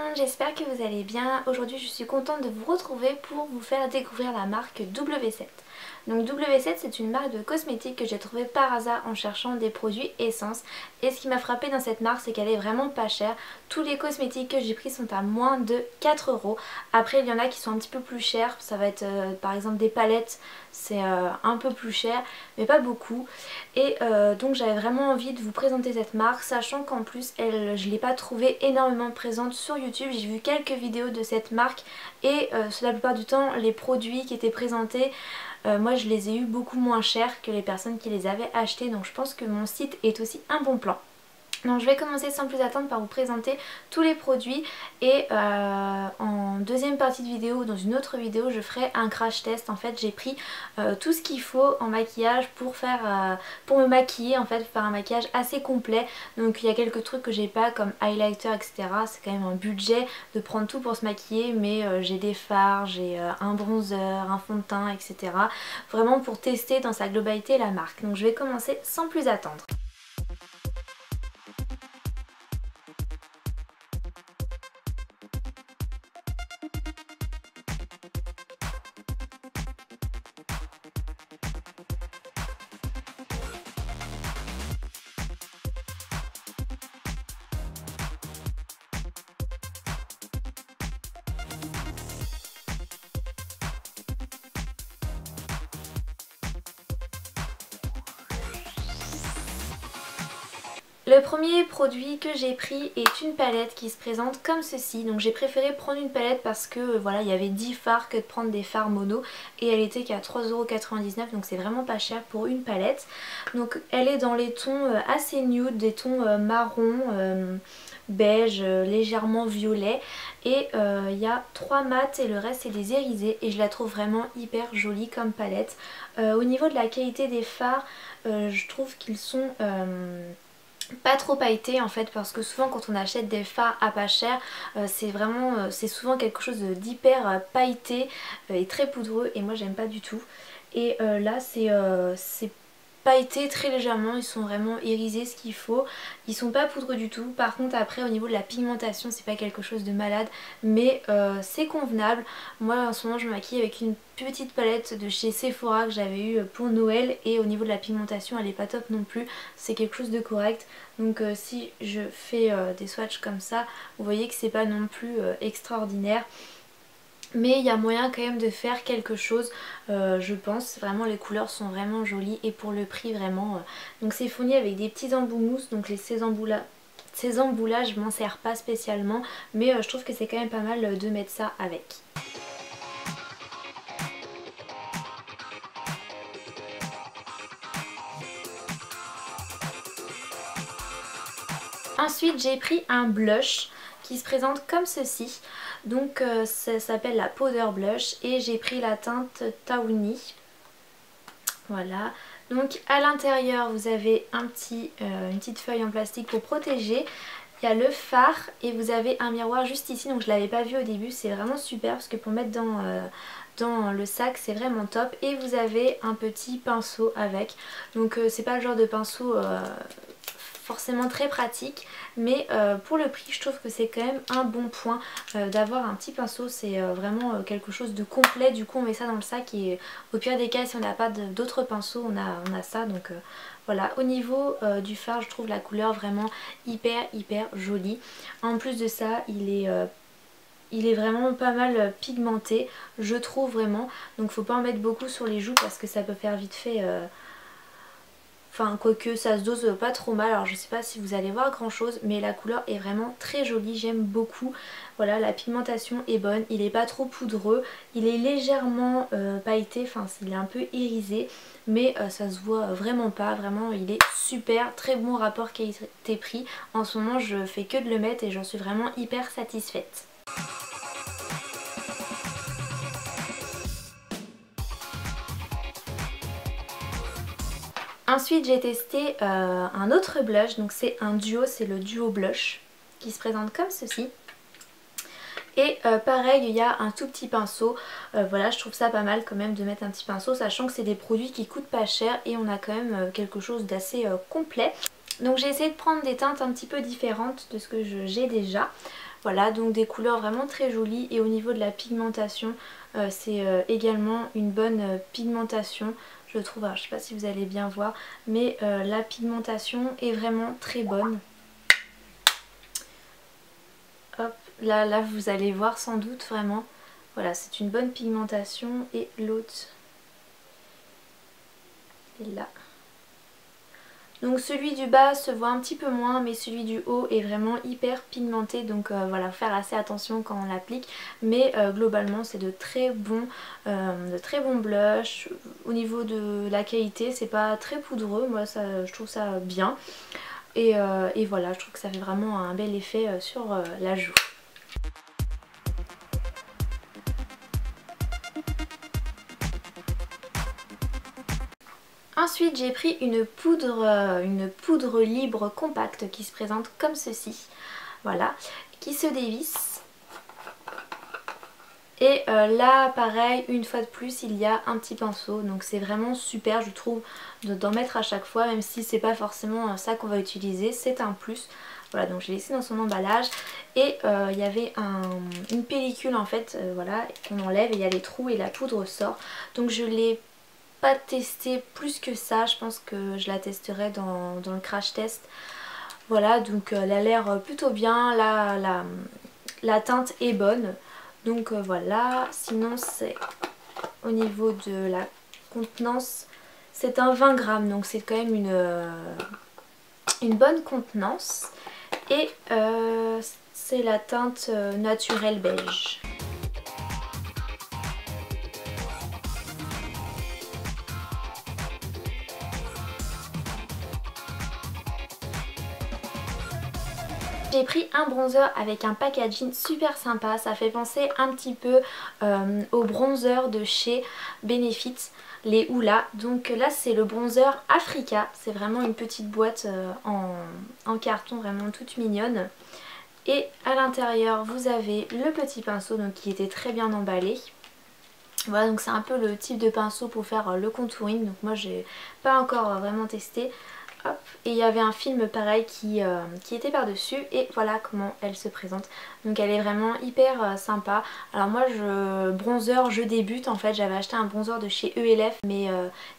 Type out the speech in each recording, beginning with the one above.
monde, j'espère que vous allez bien. Aujourd'hui je suis contente de vous retrouver pour vous faire découvrir la marque W7. Donc W7 c'est une marque de cosmétiques que j'ai trouvée par hasard en cherchant des produits essence. Et ce qui m'a frappé dans cette marque c'est qu'elle est vraiment pas chère. Tous les cosmétiques que j'ai pris sont à moins de 4 €. Après il y en a qui sont un petit peu plus chers. Ça va être par exemple des palettes, c'est un peu plus cher mais pas beaucoup. Et donc j'avais vraiment envie de vous présenter cette marque, sachant qu'en plus je ne l'ai pas trouvée énormément présente sur YouTube. J'ai vu quelques vidéos de cette marque et la plupart du temps les produits qui étaient présentés, moi je les ai eu beaucoup moins chers que les personnes qui les avaient achetés. Donc je pense que mon site est aussi un bon plan. Donc je vais commencer sans plus attendre par vous présenter tous les produits et en deuxième partie de vidéo, dans une autre vidéo, je ferai un crash test. En fait j'ai pris tout ce qu'il faut en maquillage pour me maquiller, en fait faire un maquillage assez complet. Donc il y a quelques trucs que j'ai pas comme highlighter etc. C'est quand même un budget de prendre tout pour se maquiller, mais j'ai des fards, j'ai un bronzer, un fond de teint etc. Vraiment pour tester dans sa globalité la marque. Donc je vais commencer sans plus attendre. Le premier produit que j'ai pris est une palette qui se présente comme ceci. Donc j'ai préféré prendre une palette parce que voilà, il y avait 10 fards que de prendre des fards mono et elle était qu'à 3,99 €, donc c'est vraiment pas cher pour une palette. Donc elle est dans les tons assez nude, des tons marron, beige, légèrement violet, et il y a 3 mats et le reste c'est des irisés et je la trouve vraiment hyper jolie comme palette. Au niveau de la qualité des fards, je trouve qu'ils sont pas trop pailleté en fait, parce que souvent quand on achète des fards à pas cher, c'est souvent quelque chose d'hyper pailleté et très poudreux, et moi j'aime pas du tout. Et là c'est pailleté très légèrement, ils sont vraiment irisés ce qu'il faut, ils sont pas poudreux du tout. Par contre après au niveau de la pigmentation c'est pas quelque chose de malade, mais c'est convenable. Moi en ce moment je me maquille avec une petite palette de chez Sephora que j'avais eu pour Noël, et au niveau de la pigmentation elle est pas top non plus, c'est quelque chose de correct. Donc si je fais des swatchs comme ça, vous voyez que c'est pas non plus extraordinaire. Mais il y a moyen quand même de faire quelque chose, je pense. Vraiment les couleurs sont vraiment jolies et pour le prix vraiment. Donc c'est fourni avec des petits embouts mousse, donc ces embout-là je m'en sers pas spécialement, mais je trouve que c'est quand même pas mal de mettre ça avec. Ensuite j'ai pris un blush qui se présente comme ceci. Donc ça s'appelle la Powder Blush et j'ai pris la teinte Tawny. Voilà. Donc à l'intérieur vous avez une petite feuille en plastique pour protéger. Il y a le fard et vous avez un miroir juste ici, donc je l'avais pas vu au début, c'est vraiment super parce que pour mettre dans le sac c'est vraiment top. Et vous avez un petit pinceau avec, donc c'est pas le genre de pinceau forcément très pratique, mais pour le prix je trouve que c'est quand même un bon point d'avoir un petit pinceau. C'est vraiment quelque chose de complet. Du coup on met ça dans le sac et au pire des cas si on n'a pas d'autres pinceaux on a ça. Donc voilà, au niveau du fard je trouve la couleur vraiment hyper jolie. En plus de ça il est vraiment pas mal pigmenté je trouve vraiment, donc faut pas en mettre beaucoup sur les joues parce que ça peut faire vite fait enfin quoique ça se dose pas trop mal. Alors je sais pas si vous allez voir grand chose, mais la couleur est vraiment très jolie, j'aime beaucoup. Voilà, la pigmentation est bonne, il est pas trop poudreux, il est légèrement pailleté, enfin il est un peu irisé, mais ça se voit vraiment pas. Vraiment il est super, très bon rapport qualité-prix. En ce moment je fais que de le mettre et j'en suis vraiment hyper satisfaite. Ensuite j'ai testé un autre blush, donc c'est un duo, c'est le duo blush qui se présente comme ceci. Et pareil il y a un tout petit pinceau, voilà je trouve ça pas mal quand même de mettre un petit pinceau, sachant que c'est des produits qui coûtent pas cher et on a quand même quelque chose d'assez complet. Donc j'ai essayé de prendre des teintes un petit peu différentes de ce que j'ai déjà. Voilà, donc des couleurs vraiment très jolies et au niveau de la pigmentation c'est également une bonne pigmentation. Je trouve, alors je sais pas si vous allez bien voir, mais la pigmentation est vraiment très bonne. Hop, là vous allez voir sans doute vraiment. Voilà, c'est une bonne pigmentation et l'autre est là. Donc celui du bas se voit un petit peu moins, mais celui du haut est vraiment hyper pigmenté, donc voilà, faire assez attention quand on l'applique. Mais globalement c'est de très bons blushs. Au niveau de la qualité, c'est pas très poudreux, moi ça, je trouve ça bien. Et voilà, je trouve que ça fait vraiment un bel effet sur la joue. Ensuite j'ai pris une poudre libre compacte qui se présente comme ceci, voilà, qui se dévisse. Et là pareil, une fois de plus il y a un petit pinceau, donc c'est vraiment super je trouve d'en mettre à chaque fois, même si c'est pas forcément ça qu'on va utiliser, c'est un plus. Voilà, donc je l'ai laissé dans son emballage et il y avait une pellicule en fait, voilà, qu'on enlève et il y a les trous et la poudre sort. Donc je l'ai pas testé plus que ça, je pense que je la testerai dans le crash test. Voilà, donc elle a l'air plutôt bien, la teinte est bonne. Donc voilà, sinon c'est au niveau de la contenance, c'est un 20 grammes, donc c'est quand même une bonne contenance. Et c'est la teinte naturelle beige. J'ai pris un bronzer avec un packaging super sympa, ça fait penser un petit peu au bronzer de chez Benefit, les Hoola. Donc là c'est le bronzer Africa, c'est vraiment une petite boîte en carton vraiment toute mignonne. Et à l'intérieur vous avez le petit pinceau donc, qui était très bien emballé. Voilà, donc c'est un peu le type de pinceau pour faire le contouring, donc moi j'ai pas encore vraiment testé. Hop. Et il y avait un film pareil qui était par dessus et voilà comment elle se présente. Donc elle est vraiment hyper sympa. Alors moi bronzer je débute en fait, j'avais acheté un bronzer de chez ELF mais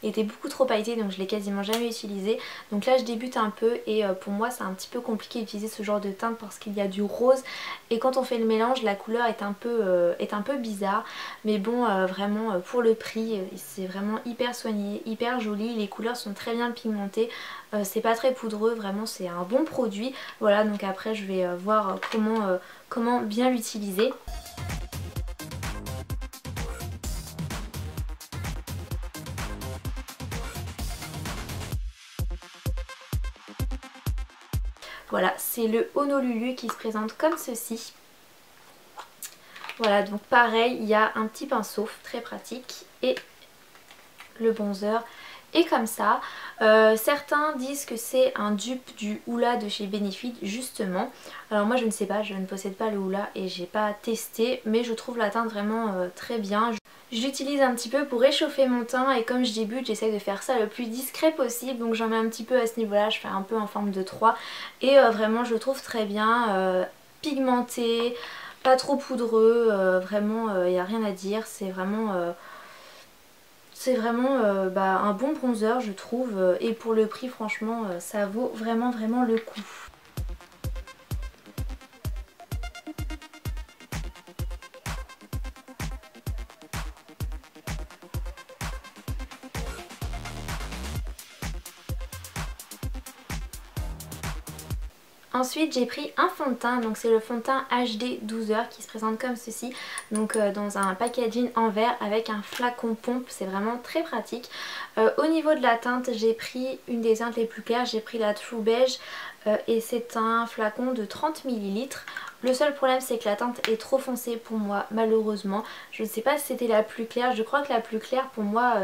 il était beaucoup trop pailleté donc je l'ai quasiment jamais utilisé. Donc là je débute un peu et pour moi c'est un petit peu compliqué d'utiliser ce genre de teinte parce qu'il y a du rose et quand on fait le mélange la couleur est un peu bizarre. Mais bon vraiment pour le prix c'est vraiment hyper soigné, hyper joli, les couleurs sont très bien pigmentées. C'est pas très poudreux, vraiment c'est un bon produit. Voilà, donc après je vais voir comment bien l'utiliser. Voilà, c'est le Honolulu qui se présente comme ceci. Voilà, donc pareil, il y a un petit pinceau très pratique et le bronzer est comme ça. Certains disent que c'est un dupe du Hoola de chez Benefit justement. Alors moi je ne sais pas, je ne possède pas le Hoola et j'ai pas testé, mais je trouve la teinte vraiment très bien. J'utilise un petit peu pour réchauffer mon teint et comme je débute j'essaie de faire ça le plus discret possible, donc j'en mets un petit peu à ce niveau là, je fais un peu en forme de 3 et vraiment je le trouve très bien, pigmenté, pas trop poudreux, vraiment il n'y a rien à dire, c'est vraiment un bon bronzer je trouve et pour le prix franchement ça vaut vraiment le coup. Ensuite j'ai pris un fond de teint, donc c'est le fond de teint HD 12h qui se présente comme ceci, donc dans un packaging en verre avec un flacon pompe, c'est vraiment très pratique. Au niveau de la teinte j'ai pris une des teintes les plus claires, j'ai pris la True Beige et c'est un flacon de 30 ml. Le seul problème c'est que la teinte est trop foncée pour moi malheureusement. Je ne sais pas si c'était la plus claire, je crois que la plus claire pour moi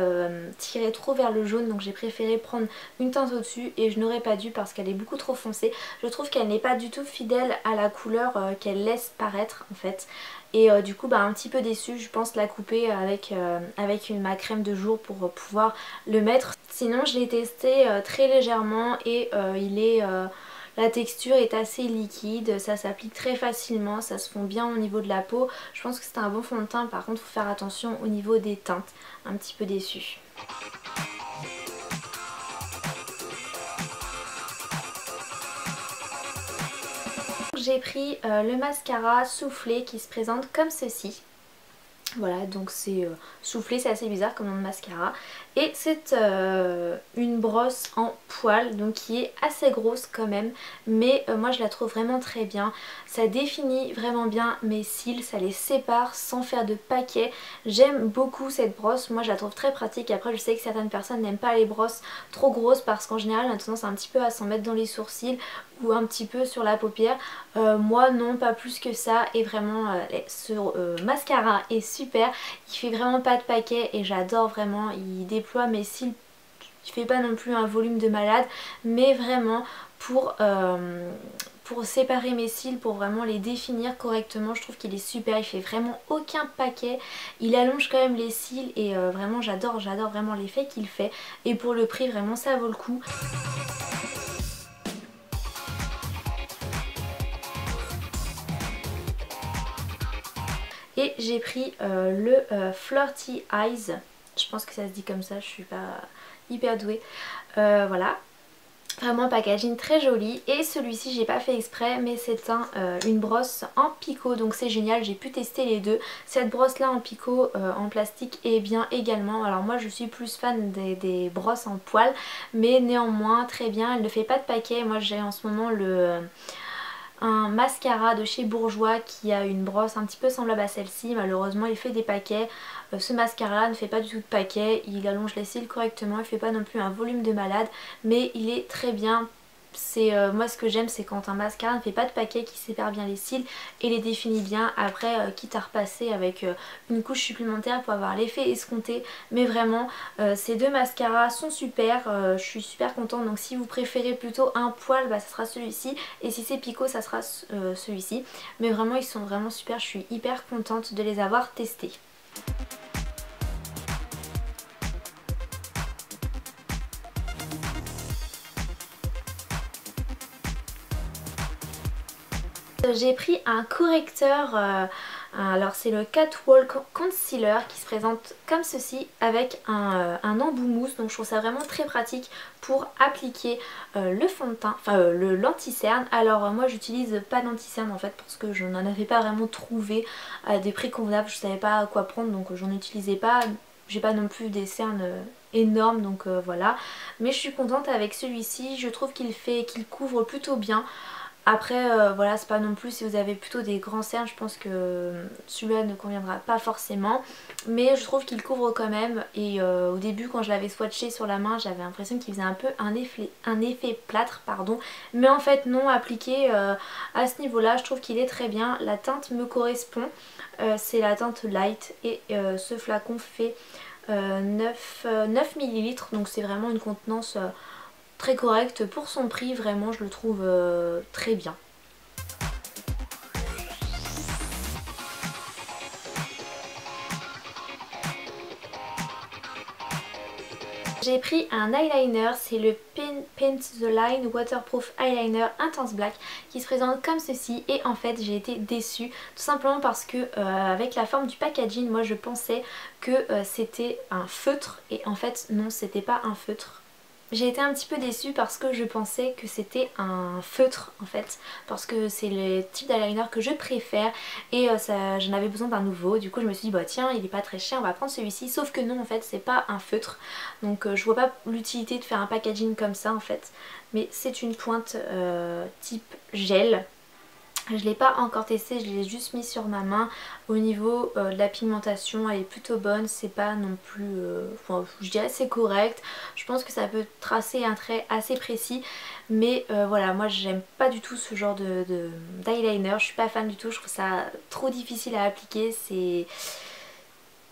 tirait trop vers le jaune, donc j'ai préféré prendre une teinte au dessus et je n'aurais pas dû parce qu'elle est beaucoup trop foncée. Je trouve qu'elle n'est pas du tout fidèle à la couleur qu'elle laisse paraître en fait. Et du coup un petit peu déçue, je pense la couper avec ma crème de jour pour pouvoir le mettre. Sinon je l'ai testé très légèrement et La texture est assez liquide, ça s'applique très facilement, ça se fond bien au niveau de la peau. Je pense que c'est un bon fond de teint, par contre faut faire attention au niveau des teintes, un petit peu déçue. J'ai pris le mascara soufflé qui se présente comme ceci. Voilà, donc c'est soufflé, c'est assez bizarre comme nom de mascara. Et c'est une brosse en poil, donc qui est assez grosse quand même. Mais moi je la trouve vraiment très bien. Ça définit vraiment bien mes cils, ça les sépare sans faire de paquets. J'aime beaucoup cette brosse, moi je la trouve très pratique. Après je sais que certaines personnes n'aiment pas les brosses trop grosses parce qu'en général on a tendance un petit peu à s'en mettre dans les sourcils ou un petit peu sur la paupière. Moi non, pas plus que ça, et vraiment ce mascara est super, il fait vraiment pas de paquet et j'adore vraiment, il déploie mes cils, il fait pas non plus un volume de malade, mais vraiment pour séparer mes cils, pour vraiment les définir correctement, je trouve qu'il est super, il fait vraiment aucun paquet, il allonge quand même les cils et vraiment j'adore vraiment l'effet qu'il fait, et pour le prix vraiment ça vaut le coup. Et j'ai pris le Flirty Eyes, je pense que ça se dit comme ça, je suis pas hyper douée, voilà. Vraiment packaging très joli, et celui-ci j'ai pas fait exprès mais c'est une brosse en picot, donc c'est génial, j'ai pu tester les deux. Cette brosse là en picot en plastique est bien également. Alors moi je suis plus fan des brosses en poil, mais néanmoins très bien, elle ne fait pas de paquet. Moi j'ai en ce moment un mascara de chez Bourjois qui a une brosse un petit peu semblable à celle-ci. Malheureusement il fait des paquets, ce mascara ne fait pas du tout de paquets, il allonge les cils correctement, il fait pas non plus un volume de malade, mais il est très bien. C'est moi ce que j'aime, c'est quand un mascara ne fait pas de paquet, qui sépare bien les cils et les définit bien. Après quitte à repasser avec une couche supplémentaire pour avoir l'effet escompté, mais vraiment ces deux mascaras sont super, je suis super contente. Donc si vous préférez plutôt un poil, bah, ça sera celui-ci, et si c'est picot ça sera celui-ci, mais vraiment ils sont vraiment super, je suis hyper contente de les avoir testés. J'ai pris un correcteur, alors c'est le Catwalk Concealer qui se présente comme ceci avec un embout mousse, donc je trouve ça vraiment très pratique pour appliquer le fond de teint, enfin le l'anti-cerne. Alors moi j'utilise pas d'anti-cerne en fait parce que je n'en avais pas vraiment trouvé à des prix convenables, je savais pas quoi prendre donc j'en utilisais pas. J'ai pas non plus des cernes énormes donc voilà, mais je suis contente avec celui-ci, je trouve qu'il couvre plutôt bien. Après voilà, c'est pas non plus, si vous avez plutôt des grands cernes, je pense que celui-là ne conviendra pas forcément, mais je trouve qu'il couvre quand même. Et au début quand je l'avais swatché sur la main, j'avais l'impression qu'il faisait un peu un effet plâtre, pardon, mais en fait non, appliqué à ce niveau là je trouve qu'il est très bien. La teinte me correspond, c'est la teinte light, et ce flacon fait 9 ml, donc c'est vraiment une contenance très correcte pour son prix, vraiment je le trouve très bien. J'ai pris un eyeliner, c'est le Paint the Line Waterproof Eyeliner Intense Black qui se présente comme ceci, et en fait j'ai été déçue tout simplement parce que avec la forme du packaging, moi je pensais que c'était un feutre, et en fait non, c'était pas un feutre. J'ai été un petit peu déçue parce que je pensais que c'était un feutre en fait, parce que c'est le type d'eyeliner que je préfère, et j'en avais besoin d'un nouveau. Du coup je me suis dit bah tiens, il est pas très cher, on va prendre celui-ci, sauf que non en fait c'est pas un feutre, donc je vois pas l'utilité de faire un packaging comme ça en fait, mais c'est une pointe type gel. Je ne l'ai pas encore testé, je l'ai juste mis sur ma main. Au niveau de la pigmentation, elle est plutôt bonne, c'est pas non plus, enfin, je dirais c'est correct. Je pense que ça peut tracer un trait assez précis, mais voilà, moi j'aime pas du tout ce genre d'eyeliner, je suis pas fan du tout, je trouve ça trop difficile à appliquer,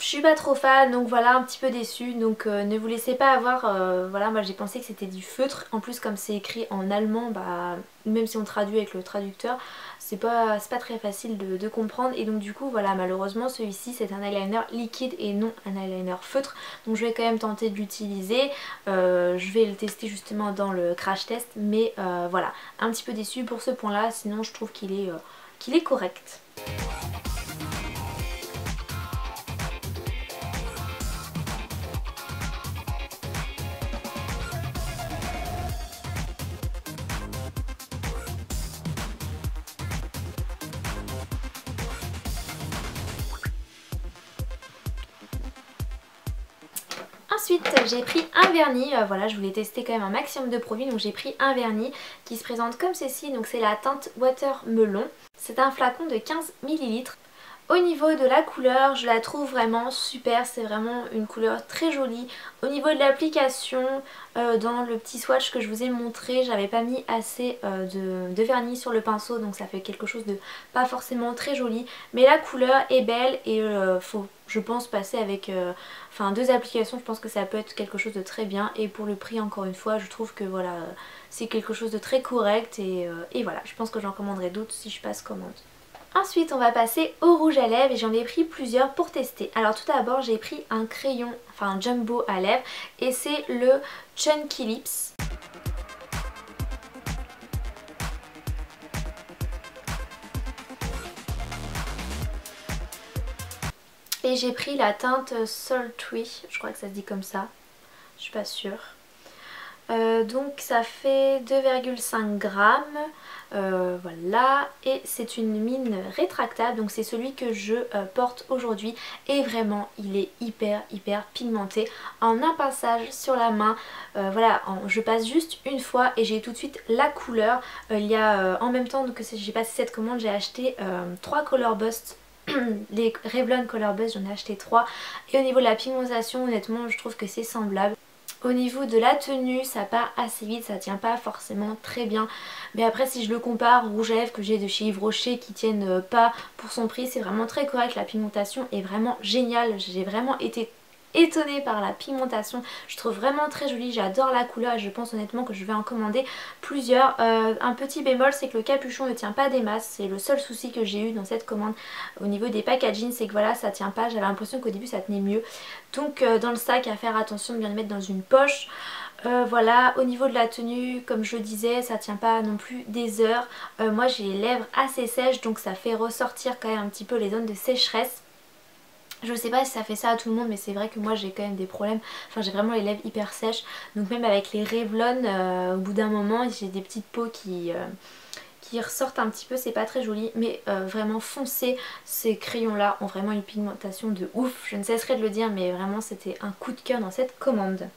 Je suis pas trop fan, donc voilà, un petit peu déçue. Donc ne vous laissez pas avoir, voilà, moi j'ai pensé que c'était du feutre. En plus comme c'est écrit en allemand, bah même si on traduit avec le traducteur, c'est pas très facile de comprendre. Et donc du coup voilà, malheureusement celui-ci c'est un eyeliner liquide et non un eyeliner feutre. Donc je vais quand même tenter de l'utiliser. Je vais le tester justement dans le crash test. Mais voilà, un petit peu déçue pour ce point là, sinon je trouve qu'il est correct. Ensuite j'ai pris un vernis, voilà je voulais tester quand même un maximum de produits, donc j'ai pris un vernis qui se présente comme ceci, donc c'est la teinte Watermelon. C'est un flacon de 15 ml. Au niveau de la couleur, je la trouve vraiment super, c'est vraiment une couleur très jolie. Au niveau de l'application, dans le petit swatch que je vous ai montré, j'avais pas mis assez de vernis sur le pinceau, donc ça fait quelque chose de pas forcément très joli. Mais la couleur est belle et faut, je pense, passer avec deux applications, je pense que ça peut être quelque chose de très bien. Et pour le prix, encore une fois, je trouve que voilà, c'est quelque chose de très correct et voilà, je pense que j'en commanderai d'autres si je passe commande. Ensuite on va passer au rouge à lèvres et j'en ai pris plusieurs pour tester. Alors tout d'abord j'ai pris un crayon, enfin un jumbo à lèvres et c'est le Chunky Lips. Et j'ai pris la teinte Sultry, je crois que ça se dit comme ça, je suis pas sûre. Donc ça fait 2,5 grammes, voilà, et c'est une mine rétractable, donc c'est celui que je porte aujourd'hui et vraiment il est hyper pigmenté. En un passage sur la main, voilà, je passe juste une fois et j'ai tout de suite la couleur. Il y a en même temps que j'ai passé cette commande, j'ai acheté 3 Color Bust. Les Revlon Color Bust, j'en ai acheté 3 et au niveau de la pigmentation honnêtement je trouve que c'est semblable. Au niveau de la tenue, ça part assez vite, ça tient pas forcément très bien. Mais après si je le compare au rouge à lèvres que j'ai de chez Yves Rocher qui tiennent pas pour son prix, c'est vraiment très correct. La pigmentation est vraiment géniale, j'ai vraiment été étonnée par la pigmentation, je trouve vraiment très jolie, j'adore la couleur et je pense honnêtement que je vais en commander plusieurs. Un petit bémol c'est que le capuchon ne tient pas des masses, c'est le seul souci que j'ai eu dans cette commande au niveau des packaging, c'est que voilà ça tient pas, j'avais l'impression qu'au début ça tenait mieux, donc dans le sac à faire attention de bien le mettre dans une poche. Voilà, au niveau de la tenue comme je le disais ça tient pas non plus des heures. Moi j'ai les lèvres assez sèches donc ça fait ressortir quand même un petit peu les zones de sécheresse. Je sais pas si ça fait ça à tout le monde mais c'est vrai que moi j'ai quand même des problèmes, enfin j'ai vraiment les lèvres hyper sèches, donc même avec les Revlon au bout d'un moment j'ai des petites peaux qui ressortent un petit peu, c'est pas très joli, mais vraiment foncez, ces crayons là ont vraiment une pigmentation de ouf, je ne cesserai de le dire mais vraiment c'était un coup de cœur dans cette commande.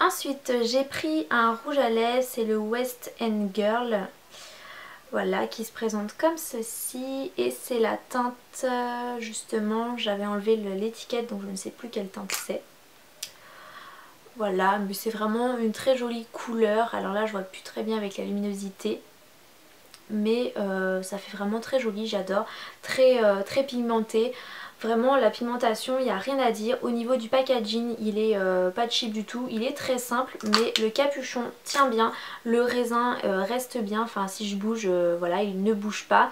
Ensuite j'ai pris un rouge à lèvres, c'est le West End Girl, voilà, qui se présente comme ceci et c'est la teinte, justement j'avais enlevé l'étiquette donc je ne sais plus quelle teinte c'est. Voilà, mais c'est vraiment une très jolie couleur, alors là je vois plus très bien avec la luminosité. Mais ça fait vraiment très joli, j'adore, très pigmenté. Vraiment la pigmentation, il n'y a rien à dire. Au niveau du packaging, il est pas cheap du tout, il est très simple mais le capuchon tient bien, le raisin reste bien, enfin si je bouge, voilà, il ne bouge pas.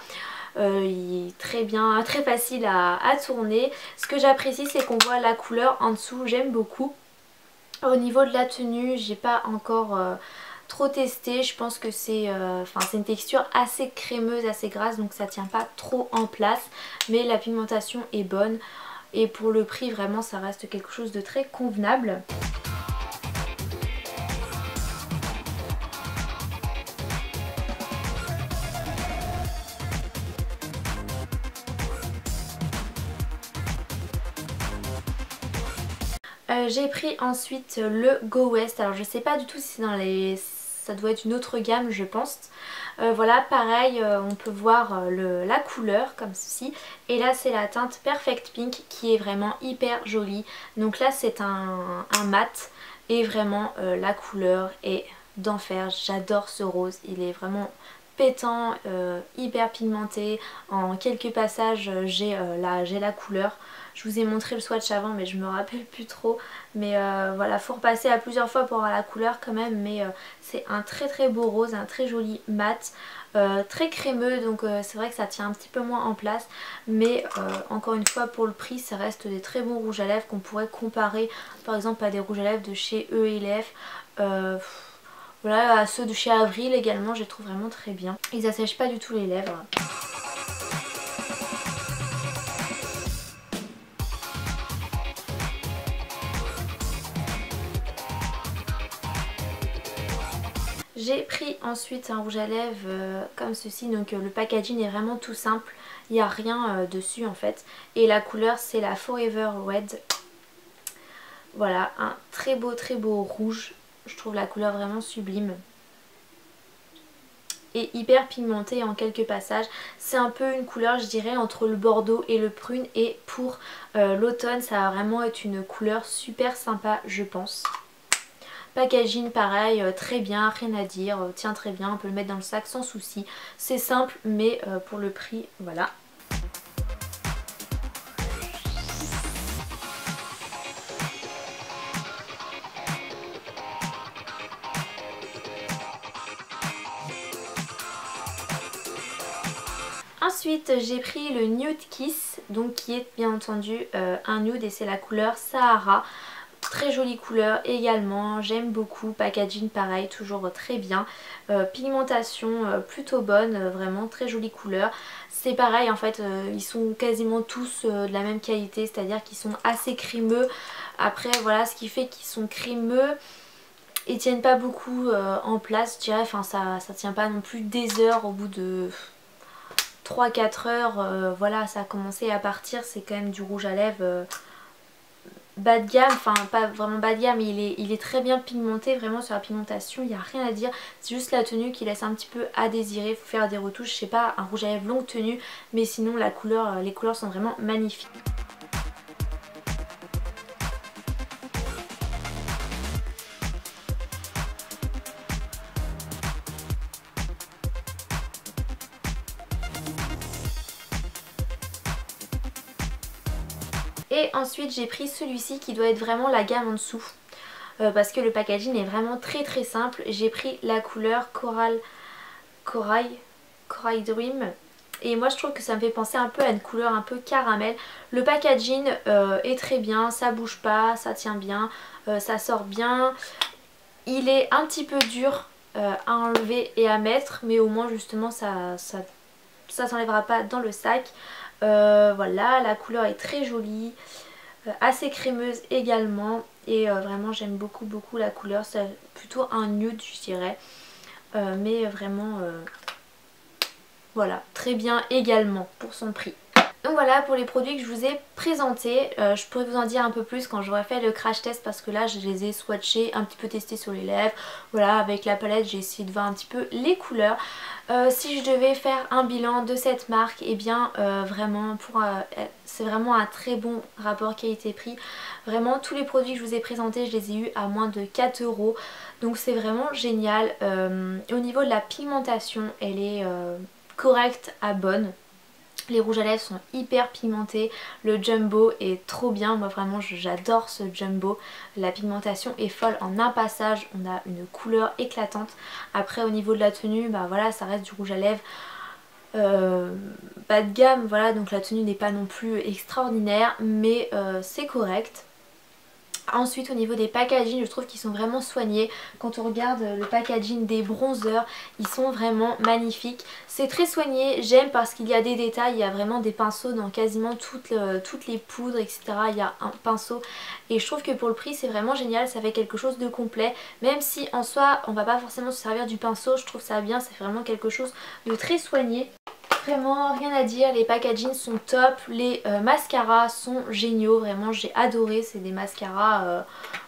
Il est très bien, très facile à tourner. Ce que j'apprécie c'est qu'on voit la couleur en dessous, j'aime beaucoup. Au niveau de la tenue, j'ai pas encore trop testé, je pense que c'est une texture assez crémeuse, assez grasse, donc ça tient pas trop en place, mais la pigmentation est bonne et pour le prix vraiment ça reste quelque chose de très convenable. J'ai pris ensuite le Go West, alors je sais pas du tout si c'est dans les... ça doit être une autre gamme je pense. Voilà pareil on peut voir la couleur comme ceci et là c'est la teinte Perfect Pink qui est vraiment hyper jolie. Donc là c'est un mat et vraiment la couleur est d'enfer. J'adore ce rose, il est vraiment pétant, hyper pigmenté. En quelques passages j'ai la couleur. Je vous ai montré le swatch avant mais je me rappelle plus trop. Mais voilà, faut repasser à plusieurs fois pour avoir la couleur quand même. Mais c'est un très très beau rose, un très joli mat. Très crémeux, donc c'est vrai que ça tient un petit peu moins en place, mais encore une fois pour le prix ça reste des très bons rouges à lèvres qu'on pourrait comparer par exemple à des rouges à lèvres de chez E&F, voilà, à ceux de chez Avril également, je les trouve vraiment très bien. Ils assèchent pas du tout les lèvres. J'ai pris ensuite un rouge à lèvres comme ceci, donc le packaging est vraiment tout simple, il n'y a rien dessus en fait. Et la couleur c'est la Forever Red. Voilà, un très beau rouge, je trouve la couleur vraiment sublime. Et hyper pigmenté en quelques passages. C'est un peu une couleur je dirais entre le bordeaux et le prune, et pour l'automne ça va vraiment être une couleur super sympa je pense. Packaging pareil, très bien, rien à dire, tient très bien, on peut le mettre dans le sac sans souci. C'est simple mais pour le prix, voilà. Ensuite j'ai pris le Nude Kiss, donc qui est bien entendu un nude et c'est la couleur Sahara. Très jolie couleur également, j'aime beaucoup, packaging pareil, toujours très bien, pigmentation plutôt bonne, vraiment très jolie couleur. C'est pareil en fait, ils sont quasiment tous de la même qualité, c'est-à-dire qu'ils sont assez crémeux. Après voilà, ce qui fait qu'ils sont crémeux, ils tiennent pas beaucoup en place je dirais, enfin ça tient pas non plus des heures. Au bout de 3-4 heures, voilà, ça a commencé à partir. C'est quand même du rouge à lèvres bas de gamme, enfin pas vraiment bas de gamme, mais il est très bien pigmenté, vraiment sur la pigmentation il n'y a rien à dire. C'est juste la tenue qui laisse un petit peu à désirer, il faut faire des retouches, je sais pas, un rouge à lèvres longue tenue, mais sinon la couleur, les couleurs sont vraiment magnifiques. Et ensuite j'ai pris celui-ci qui doit être vraiment la gamme en dessous. Parce que le packaging est vraiment très simple. J'ai pris la couleur Coral Dream. Et moi je trouve que ça me fait penser un peu à une couleur un peu caramel. Le packaging est très bien, ça bouge pas, ça tient bien, ça sort bien. Il est un petit peu dur à enlever et à mettre, mais au moins justement ça s'enlèvera pas dans le sac. Voilà, la couleur est très jolie, assez crémeuse également, et vraiment j'aime beaucoup la couleur. C'est plutôt un nude je dirais, mais vraiment voilà, très bien également pour son prix. Donc voilà pour les produits que je vous ai présentés. Je pourrais vous en dire un peu plus quand j'aurai fait le crash test, parce que là je les ai swatchés, un petit peu testés sur les lèvres. Voilà, avec la palette j'ai essayé de voir un petit peu les couleurs. Si je devais faire un bilan de cette marque, et eh bien vraiment c'est vraiment un très bon rapport qualité-prix. Vraiment tous les produits que je vous ai présentés je les ai eu à moins de 4 €. Donc c'est vraiment génial. Au niveau de la pigmentation elle est correcte à bonne. Les rouges à lèvres sont hyper pigmentés, le jumbo est trop bien, moi vraiment j'adore ce jumbo. La pigmentation est folle, en un passage on a une couleur éclatante. Après au niveau de la tenue, bah voilà, ça reste du rouge à lèvres bas de gamme, voilà, donc la tenue n'est pas non plus extraordinaire, mais c'est correct. Ensuite au niveau des packaging je trouve qu'ils sont vraiment soignés. Quand on regarde le packaging des bronzers, ils sont vraiment magnifiques. C'est très soigné, j'aime parce qu'il y a des détails, il y a vraiment des pinceaux dans quasiment toutes les poudres etc. Il y a un pinceau et je trouve que pour le prix c'est vraiment génial, ça fait quelque chose de complet. Même si en soi on va pas forcément se servir du pinceau, je trouve ça bien, ça fait vraiment quelque chose de très soigné. Vraiment rien à dire, les packagings sont top, les mascaras sont géniaux, vraiment j'ai adoré, c'est des mascaras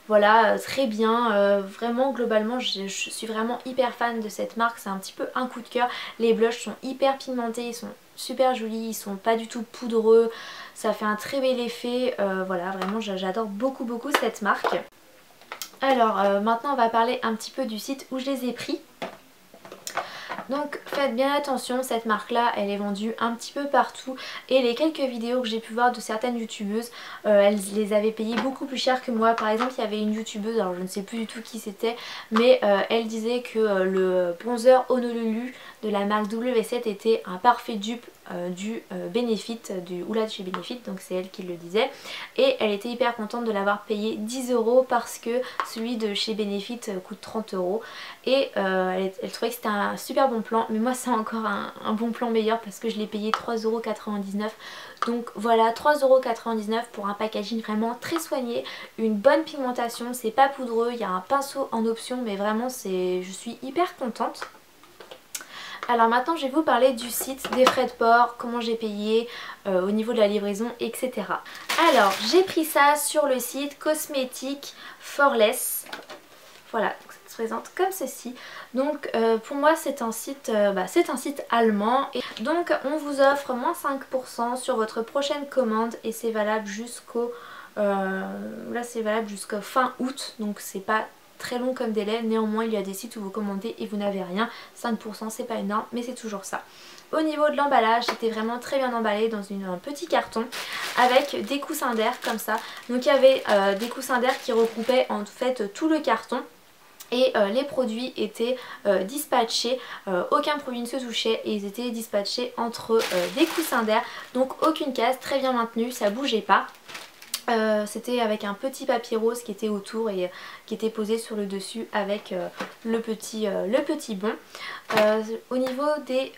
voilà, très bien, vraiment globalement je suis vraiment hyper fan de cette marque, c'est un petit peu un coup de cœur. Les blushs sont hyper pigmentés, ils sont super jolis, ils sont pas du tout poudreux, ça fait un très bel effet, voilà vraiment j'adore beaucoup cette marque. Alors maintenant on va parler un petit peu du site où je les ai pris. Donc faites bien attention, cette marque là elle est vendue un petit peu partout et les quelques vidéos que j'ai pu voir de certaines youtubeuses, elles les avaient payées beaucoup plus cher que moi. Par exemple il y avait une youtubeuse, alors je ne sais plus du tout qui c'était, mais elle disait que le bronzer Honolulu de la marque W7 était un parfait dupe du Benefit, du Hoola de chez Benefit, donc c'est elle qui le disait, et elle était hyper contente de l'avoir payé 10 € parce que celui de chez Benefit coûte 30 € et elle trouvait que c'était un super bon plan, mais moi c'est encore un bon plan meilleur parce que je l'ai payé 3,99 €. Donc voilà, 3,99 € pour un packaging vraiment très soigné, une bonne pigmentation, c'est pas poudreux, il y a un pinceau en option, mais vraiment je suis hyper contente. Alors maintenant je vais vous parler du site, des frais de port, comment j'ai payé, au niveau de la livraison, etc. Alors j'ai pris ça sur le site Cosmétique Forless. Voilà, donc ça se présente comme ceci. Donc pour moi c'est un site allemand. Et donc on vous offre moins 5% sur votre prochaine commande et c'est valable jusqu'au là c'est valable jusqu'au fin août, donc c'est pas très long comme délai. Néanmoins il y a des sites où vous commandez et vous n'avez rien. 5% c'est pas énorme mais c'est toujours ça. Au niveau de l'emballage, c'était vraiment très bien emballé dans un petit carton avec des coussins d'air comme ça. Donc il y avait des coussins d'air qui regroupaient en fait tout le carton. Et les produits étaient dispatchés, aucun produit ne se touchait et ils étaient dispatchés entre des coussins d'air. Donc aucune casse, très bien maintenue, ça bougeait pas. C'était avec un petit papier rose qui était autour et qui était posé sur le dessus avec le petit bon. Au niveau des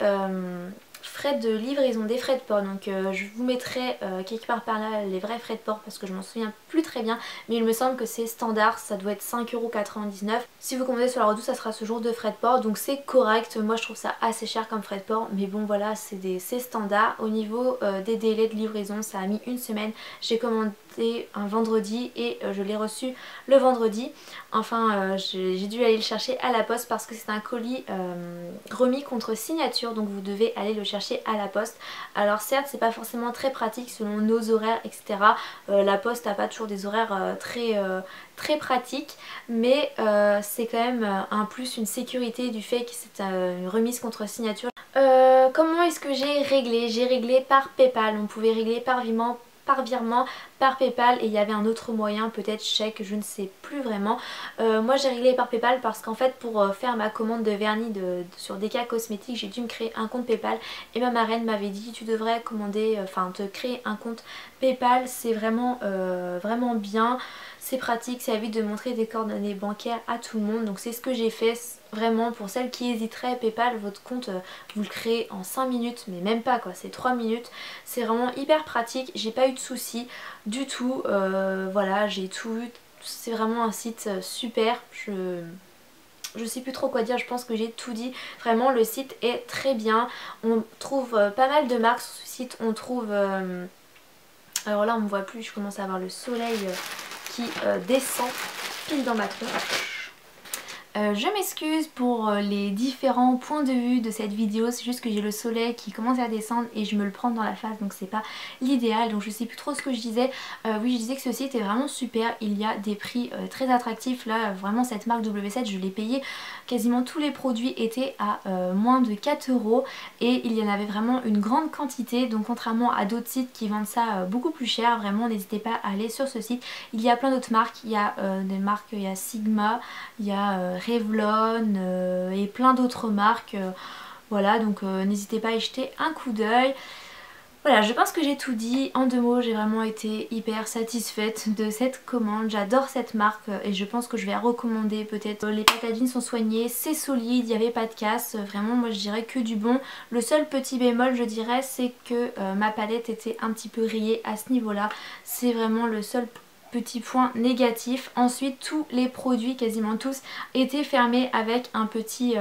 frais de livraison, des frais de port, donc je vous mettrai quelque part par là les vrais frais de port parce que je m'en souviens plus très bien, mais il me semble que c'est standard, ça doit être 5,99 €. Si vous commandez sur la Redoute ça sera ce jour de frais de port, donc c'est correct. Moi je trouve ça assez cher comme frais de port, mais bon voilà, c'est standard. Au niveau des délais de livraison, ça a mis une semaine. J'ai commandé un vendredi et je l'ai reçu le vendredi. Enfin j'ai dû aller le chercher à la poste parce que c'est un colis remis contre signature, donc vous devez aller le chercher à la poste. Alors certes c'est pas forcément très pratique selon nos horaires, etc. La poste n'a pas toujours des horaires très pratiques, mais c'est quand même un plus, une sécurité du fait que c'est une remise contre signature. Comment est-ce que j'ai réglé? J'ai réglé par PayPal, on pouvait régler par virement, par PayPal, et il y avait un autre moyen, peut-être chèque, je ne sais plus vraiment. Moi j'ai réglé par PayPal parce qu'en fait pour faire ma commande de vernis sur Deka Cosmétiques, j'ai dû me créer un compte PayPal et ma marraine m'avait dit tu devrais commander, te créer un compte PayPal, c'est vraiment bien, c'est pratique, ça évite de montrer des coordonnées bancaires à tout le monde, donc c'est ce que j'ai fait. Vraiment pour celles qui hésiteraient, PayPal, votre compte vous le créez en 5 minutes, mais même pas quoi, c'est 3 minutes, c'est vraiment hyper pratique, j'ai pas eu de soucis du tout, voilà, j'ai tout eu, c'est vraiment un site super, je sais plus trop quoi dire, je pense que j'ai tout dit. Vraiment le site est très bien, on trouve pas mal de marques sur ce site, on trouve alors là on me voit plus, je commence à avoir le soleil qui descend pile dans ma tronche. Je m'excuse pour les différents points de vue de cette vidéo, c'est juste que j'ai le soleil qui commence à descendre et je me le prends dans la face, donc c'est pas l'idéal, donc je sais plus trop ce que je disais. Oui, je disais que ce site est vraiment super, il y a des prix très attractifs. Là vraiment cette marque W7 je l'ai payé, quasiment tous les produits étaient à moins de 4 € et il y en avait vraiment une grande quantité, donc contrairement à d'autres sites qui vendent ça beaucoup plus cher, vraiment n'hésitez pas à aller sur ce site. Il y a plein d'autres marques, il y a des marques, il y a Sigma, il y a Revlon et plein d'autres marques, voilà, donc n'hésitez pas à y jeter un coup d'œil. Voilà, je pense que j'ai tout dit. En 2 mots, j'ai vraiment été hyper satisfaite de cette commande. J'adore cette marque et je pense que je vais recommander peut-être. Les packaging sont soignés, c'est solide, il n'y avait pas de casse. Vraiment, moi je dirais que du bon. Le seul petit bémol, je dirais, c'est que ma palette était un petit peu rayée à ce niveau-là. C'est vraiment le seul petit point négatif. Ensuite tous les produits, quasiment tous, étaient fermés avec un petit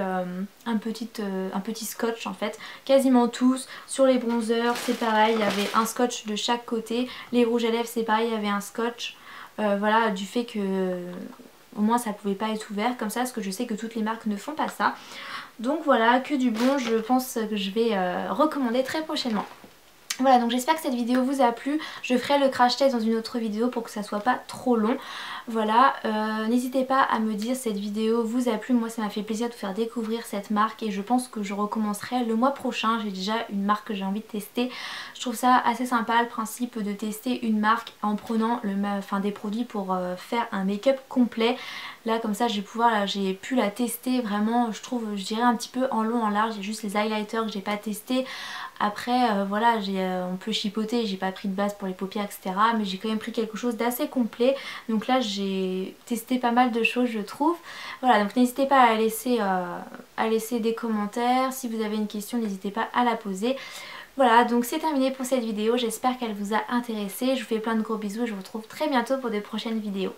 scotch en fait, quasiment tous. Sur les bronzers c'est pareil, il y avait un scotch de chaque côté. Les rouges à lèvres c'est pareil, il y avait un scotch, voilà, du fait que au moins ça pouvait pas être ouvert comme ça, parce que je sais que toutes les marques ne font pas ça. Donc voilà, que du bon, je pense que je vais recommander très prochainement. Voilà, donc j'espère que cette vidéo vous a plu. Je ferai le crash test dans une autre vidéo pour que ça soit pas trop long. Voilà, n'hésitez pas à me dire si cette vidéo vous a plu. Moi ça m'a fait plaisir de vous faire découvrir cette marque et je pense que je recommencerai le mois prochain. J'ai déjà une marque que j'ai envie de tester. Je trouve ça assez sympa le principe de tester une marque en prenant des produits pour faire un make-up complet. Là comme ça j'ai pu la tester vraiment, je trouve, je dirais un petit peu en long en large. Il y a juste les highlighters que j'ai pas testé. Après voilà, on peut chipoter, j'ai pas pris de base pour les paupières etc. Mais j'ai quand même pris quelque chose d'assez complet. Donc là j'ai testé pas mal de choses je trouve. Voilà, donc n'hésitez pas à laisser des commentaires. Si vous avez une question n'hésitez pas à la poser. Voilà, donc c'est terminé pour cette vidéo. J'espère qu'elle vous a intéressé. Je vous fais plein de gros bisous et je vous retrouve très bientôt pour de prochaines vidéos.